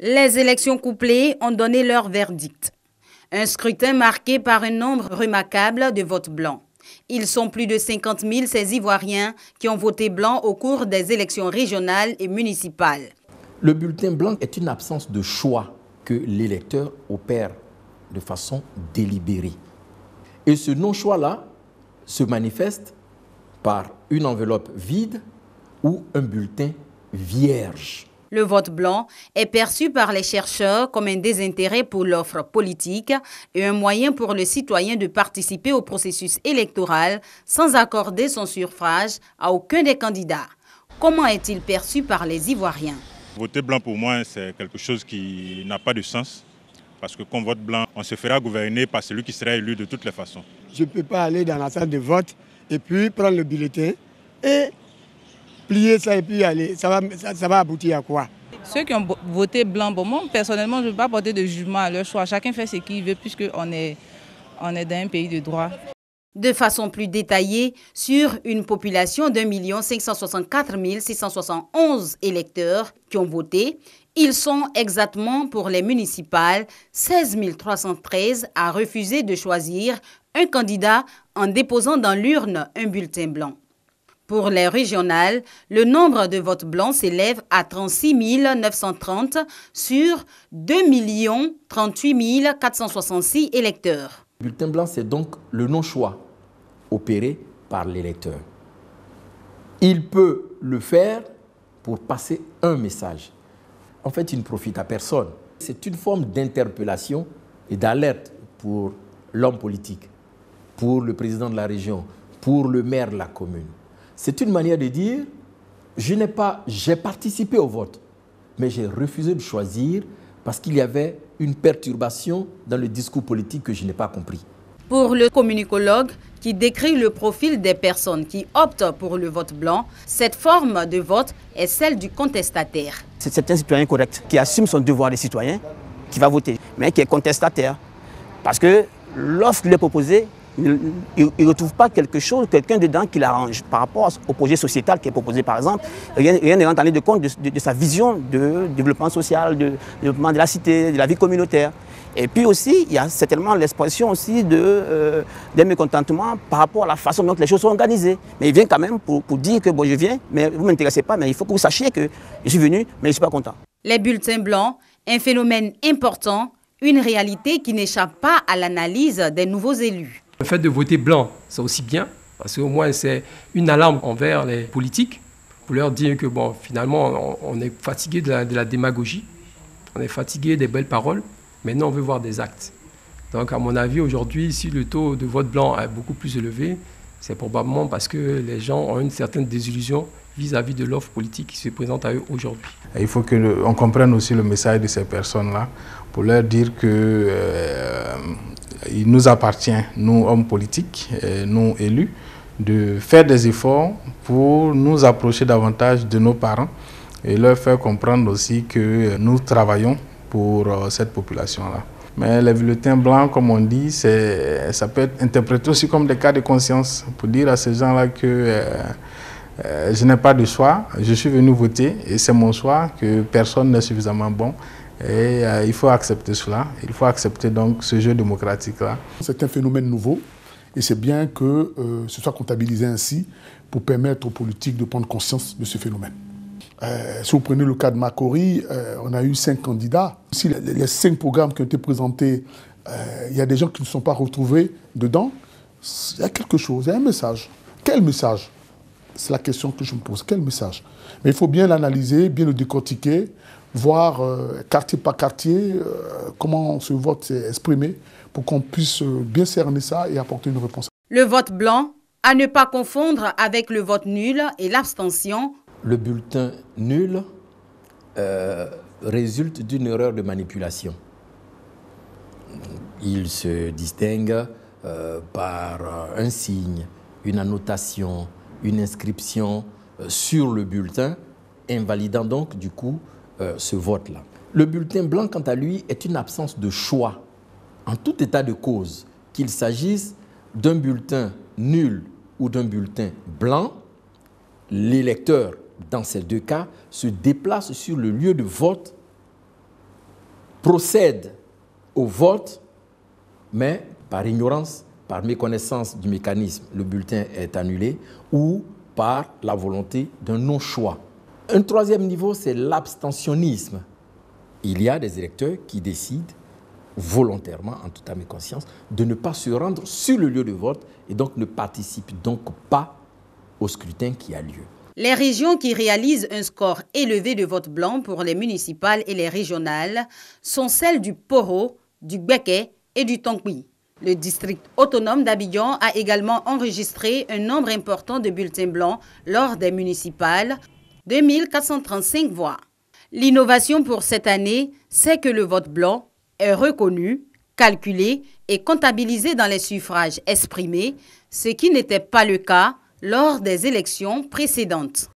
Les élections couplées ont donné leur verdict. Un scrutin marqué par un nombre remarquable de votes blancs. Ils sont plus de 50 000 ces Ivoiriens qui ont voté blanc au cours des élections régionales et municipales. Le bulletin blanc est une absence de choix que l'électeur opère de façon délibérée. Et ce non-choix-là se manifeste par une enveloppe vide ou un bulletin vierge. Le vote blanc est perçu par les chercheurs comme un désintérêt pour l'offre politique et un moyen pour le citoyen de participer au processus électoral sans accorder son suffrage à aucun des candidats. Comment est-il perçu par les Ivoiriens? Voter blanc pour moi, c'est quelque chose qui n'a pas de sens. Parce que quand on vote blanc, on se fera gouverner par celui qui sera élu de toutes les façons. Je ne peux pas aller dans la salle de vote et puis prendre le bulletin et plier ça et puis aller. Ça va aboutir à quoi? Ceux qui ont voté blanc, bon, moi personnellement, je ne veux pas porter de jugement à leur choix. Chacun fait ce qu'il veut puisqu'on est dans un pays de droit. De façon plus détaillée, sur une population d'1 564 671 électeurs qui ont voté, ils sont exactement pour les municipales 16 313 à refuser de choisir un candidat en déposant dans l'urne un bulletin blanc. Pour les régionales, le nombre de votes blancs s'élève à 36 930 sur 2 038 466 électeurs. Le bulletin blanc, c'est donc le non-choix opéré par l'électeur. Il peut le faire pour passer un message. En fait, il ne profite à personne. C'est une forme d'interpellation et d'alerte pour l'homme politique, pour le président de la région, pour le maire de la commune. C'est une manière de dire, j'ai participé au vote, mais j'ai refusé de choisir parce qu'il y avait une perturbation dans le discours politique que je n'ai pas compris. Pour le communicologue qui décrit le profil des personnes qui optent pour le vote blanc, cette forme de vote est celle du contestataire. C'est un citoyen correct qui assume son devoir de citoyen, qui va voter, mais qui est contestataire. Parce que l'offre lui est proposée, il ne retrouve pas quelqu'un dedans qui l'arrange par rapport au projet sociétal qui est proposé par exemple. Rien ne rentre en ligne de compte de sa vision de développement social, de développement de la cité, de la vie communautaire. Et puis aussi, il y a certainement l'expression aussi d'un mécontentement par rapport à la façon dont les choses sont organisées. Mais il vient quand même pour dire que bon, je viens, mais vous ne m'intéressez pas, mais il faut que vous sachiez que je suis venu, mais je ne suis pas content. Les bulletins blancs, un phénomène important, une réalité qui n'échappe pas à l'analyse des nouveaux élus. Le fait de voter blanc, c'est aussi bien, parce qu'au moins c'est une alarme envers les politiques, pour leur dire que bon, finalement, on est fatigué de la démagogie, on est fatigué des belles paroles. Maintenant, on veut voir des actes. Donc, à mon avis, aujourd'hui, si le taux de vote blanc est beaucoup plus élevé, c'est probablement parce que les gens ont une certaine désillusion vis-à-vis de l'offre politique qui se présente à eux aujourd'hui. Il faut qu'on comprenne aussi le message de ces personnes-là pour leur dire que il nous appartient, nous, hommes politiques, nous, élus, de faire des efforts pour nous approcher davantage de nos parents et leur faire comprendre aussi que nous travaillons pour cette population-là. Mais les bulletins blancs, comme on dit, ça peut être interprété aussi comme des cas de conscience pour dire à ces gens-là que je n'ai pas de choix, je suis venu voter et c'est mon choix, que personne n'est suffisamment bon. Et il faut accepter cela, il faut accepter donc ce jeu démocratique-là. C'est un phénomène nouveau et c'est bien que ce soit comptabilisé ainsi pour permettre aux politiques de prendre conscience de ce phénomène. Si vous prenez le cas de Makori, on a eu 5 candidats. Si les 5 programmes qui ont été présentés, il y a des gens qui ne sont pas retrouvés dedans, il y a quelque chose, il y a un message. Quel message? C'est la question que je me pose. Quel message? Mais il faut bien l'analyser, bien le décortiquer, voir quartier par quartier comment ce vote s'est exprimé pour qu'on puisse bien cerner ça et apporter une réponse. Le vote blanc, à ne pas confondre avec le vote nul et l'abstention. Le bulletin nul résulte d'une erreur de manipulation. Il se distingue par un signe, une annotation, une inscription sur le bulletin, invalidant donc du coup ce vote-là. Le bulletin blanc, quant à lui, est une absence de choix, en tout état de cause, qu'il s'agisse d'un bulletin nul ou d'un bulletin blanc. L'électeur, dans ces deux cas, se déplace sur le lieu de vote procèdent au vote, mais par ignorance, par méconnaissance du mécanisme, le bulletin est annulé, ou par la volonté d'un non-choix. Un troisième niveau, c'est l'abstentionnisme. Il y a des électeurs qui décident volontairement, en toute âme et conscience, de ne pas se rendre sur le lieu de vote et donc ne participent donc pas au scrutin qui a lieu. Les régions qui réalisent un score élevé de vote blanc pour les municipales et les régionales sont celles du Poro, du Gbeke et du Tonkwi. Le district autonome d'Abidjan a également enregistré un nombre important de bulletins blancs lors des municipales, 2435 voix. L'innovation pour cette année, c'est que le vote blanc est reconnu, calculé et comptabilisé dans les suffrages exprimés, ce qui n'était pas le cas lors des élections précédentes.